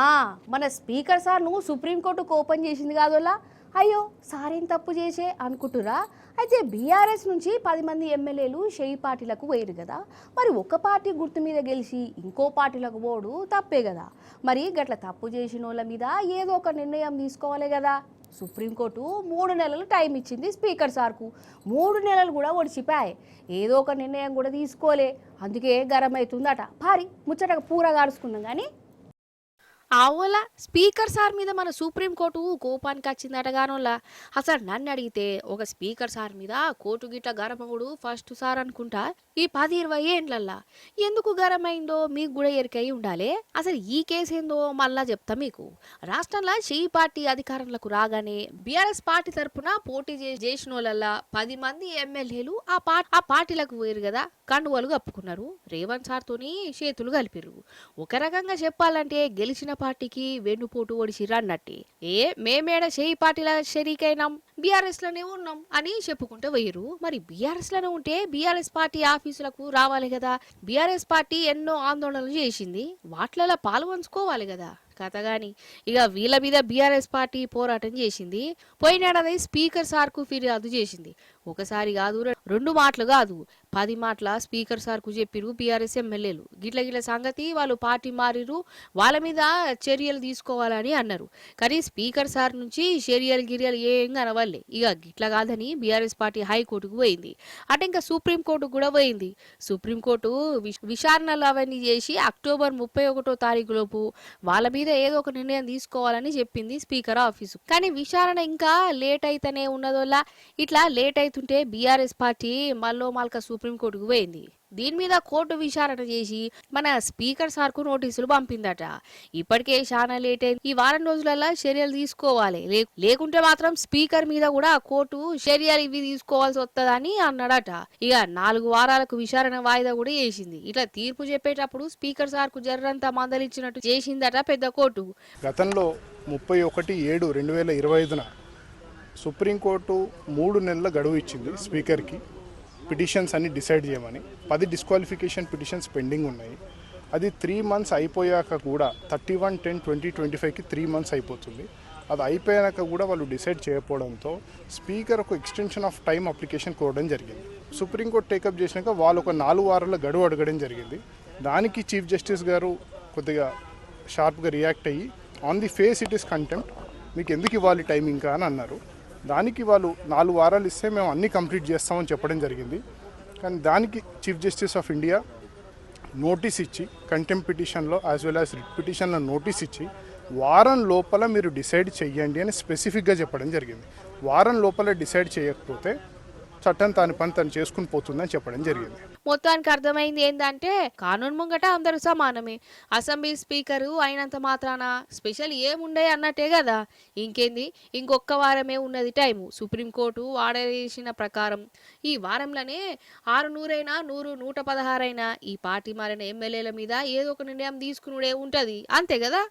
ఆ మన speaker sir నువ్వు సుప్రీంకోర్టుకు ఓపెన్ చేసింది కాదోలా అయ్యో సార్ ఏం తప్పు చేసే అనుకుంటురా. అయితే బీఆర్ఎస్ నుంచి 10 మంది ఎమ్మెల్యేలు షెయి పార్టీలకు పోయారు కదా, మరి ఒక పార్టీ గుర్తు మీద గెలిచి ఇంకో పార్టీలకు పోడు తప్పే కదా. మరి గట్ల తప్పు చేసిన వాళ్ళ మీద ఏదో ఒక నిర్ణయం తీసుకోవాలి కదా. సుప్రీంకోర్టు 3 నెలలు టైం ఇచ్చింది స్పీకర్ సార్కు. 3 నెలలు కూడా ఒడిచిపోయాయి, ఏదో ఒక నిర్ణయం కూడా తీసుకోలే. అందుకే గరం అవుతుందట. భారీ ముచ్చటగా పూర గాడుచుకున్నాం కానీ ఆవోలా స్పీకర్ సార్ మీద మన సుప్రీంకోర్టు కోపానికి వచ్చిందటగానోలా. అసలు నన్ను అడిగితే ఒక స్పీకర్ సార్ మీద కోర్టు గిట్ల గరమగుడు ఫస్ట్ సార్ అనుకుంటా ఈ 10-20 ఏండ్లల్లా. ఎందుకు గరమైందో మీకు కూడా ఎరికై ఉండాలి. అసలు ఈ కేసు ఏందో మళ్ళా చెప్తా మీకు. రాష్ట్రంలో షెయి పార్టీ అధికారంలోకి రాగానే బీఆర్ఎస్ పార్టీ తరఫున పోటీ చేసిన వాళ్ళ 10 మంది ఎమ్మెల్యేలు ఆ పార్టీలకు పోయారు కదా, కండువలు కప్పుకున్నారు. రేవంత్ సార్తోని చేతులు కలిపిరు. ఒక రకంగా చెప్పాలంటే గెలిచిన పార్టీకి వెన్నుపోటు ఒడిసిర్రు అన్నట్టే. మేమేడ షెయి పార్టీల షరీకైనాం, బీఆర్ఎస్ లోనే ఉన్నాం అని చెప్పుకుంటూ పోయిరు. మరి బీఆర్ఎస్ లోనే ఉంటే బీఆర్ఎస్ పార్టీ ఆఫీసులకు రావాలి కదా. బీఆర్ఎస్ పార్టీ ఎన్నో ఆందోళనలు చేసింది, వాటిలలో పాల్గొంచుకోవాలి కదా కథగాని. ఇక వీళ్ళ మీద బీఆర్ఎస్ పార్టీ పోరాటం చేసింది. పోయినేడాది స్పీకర్ సార్కు ఫిర్యాదు చేసింది. ఒకసారి కాదు, 2 మాటలు కాదు, 10 మాటల స్పీకర్ సార్కు చెప్పిరు బీఆర్ఎస్ ఎమ్మెల్యేలు. గిట్ల సంగతి వాళ్ళు పార్టీ మారిరు, వాళ్ళ మీద చర్యలు తీసుకోవాలని అన్నారు. కానీ స్పీకర్ సార్ నుంచి గిరియలు ఏం కనవల్లే. ఇక గిట్ల కాదని బీఆర్ఎస్ పార్టీ హైకోర్టుకు పోయింది. అంటే ఇంకా సుప్రీంకోర్టుకు కూడా పోయింది. సుప్రీంకోర్టు విచారణలు అవన్నీ చేసి అక్టోబర్ 31వ తారీఖు లోపు వాళ్ళ మీద ఏదో ఒక నిర్ణయం తీసుకోవాలని చెప్పింది స్పీకర్ ఆఫీసు. కానీ విచారణ ఇంకా లేట్ అయితేనే ఉన్నదోలా. ఇట్లా లేట్ అవుతుంటే బీఆర్ఎస్ పార్టీ మల్కా సుప్రీంకోర్టుకు పోయింది. దీని మీద కోర్టు విచారణ చేసి మన స్పీకర్ సార్కు నోటీసులు పంపిందట. ఇప్పటికే చాలా లేట్ అయింది, ఈ వారం రోజులలో చర్యలు తీసుకోవాలి, లేకుంటే మాత్రం స్పీకర్ మీద కూడా కోర్టు చర్యలు ఇవి తీసుకోవాల్సి వస్తుందని అన్నాడట. ఇక 4 వారాలకు విచారణ వాయిదా కూడా వేసింది. ఇట్లా తీర్పు చెప్పేటప్పుడు స్పీకర్ సార్కు జర్రంతా మందలించినట్టు చేసిందట పెద్ద కోర్టు. గతంలో 31/7/2025న సుప్రీంకోర్టు 3 నెలల గడువు ఇచ్చింది స్పీకర్కి పిటిషన్స్ అన్ని డిసైడ్ చేయమని. 10 డిస్క్వాలిఫికేషన్ పిటిషన్స్ పెండింగ్ ఉన్నాయి. అది 3 మంత్స్ అయిపోయాక కూడా 31/10/2025కి 3 మంత్స్ అయిపోతుంది. అది అయిపోయాక కూడా వాళ్ళు డిసైడ్ చేయకపోవడంతో స్పీకర్ ఒక ఎక్స్టెన్షన్ ఆఫ్ టైం అప్లికేషన్ కోరడం జరిగింది. సుప్రీంకోర్టు టేకప్ చేసినాక వాళ్ళు ఒక 4 వారాల గడువు అడగడం జరిగింది. దానికి చీఫ్ జస్టిస్ గారు కొద్దిగా షార్ప్గా రియాక్ట్ అయ్యి on the face it is contempt, మీకు ఎందుకు ఇవ్వాలి టైం ఇంకా అని అన్నారు. దానికి వాళ్ళు 4 వారాలు ఇస్తే మేము అన్నీ కంప్లీట్ చేస్తామని చెప్పడం జరిగింది. కానీ దానికి chief justice of India notice ఇచ్చి కంటెంప్ట్ పిటిషన్లో యాజ్ వెల్ యాజ్ రిట్ పిటిషన్లో నోటీస్ ఇచ్చి వారం లోపల మీరు డిసైడ్ చెయ్యండి అని స్పెసిఫిక్గా చెప్పడం జరిగింది. వారం లోపల డిసైడ్ చేయకపోతే చట్టం తన పని తను చేసుకుని పోతుందని చెప్పడం జరిగింది. మొత్తానికి అర్థమైంది ఏంటంటే కానూన్ ముంగట అందరూ సమానమే. అసెంబ్లీ స్పీకరు అయినంత మాత్రాన స్పెషల్ ఏముండే అన్నట్టే కదా. ఇంకేంది, ఇంకొక వారమే ఉన్నది టైము. సుప్రీంకోర్టు ఆర్డర్ చేసిన ప్రకారం ఈ వారంలోనే 600 అయినా 100 116 అయినా ఈ పార్టీ మారిన ఎమ్మెల్యేల మీద ఏదో ఒక నిర్ణయం తీసుకునే ఉంటుంది, అంతే కదా.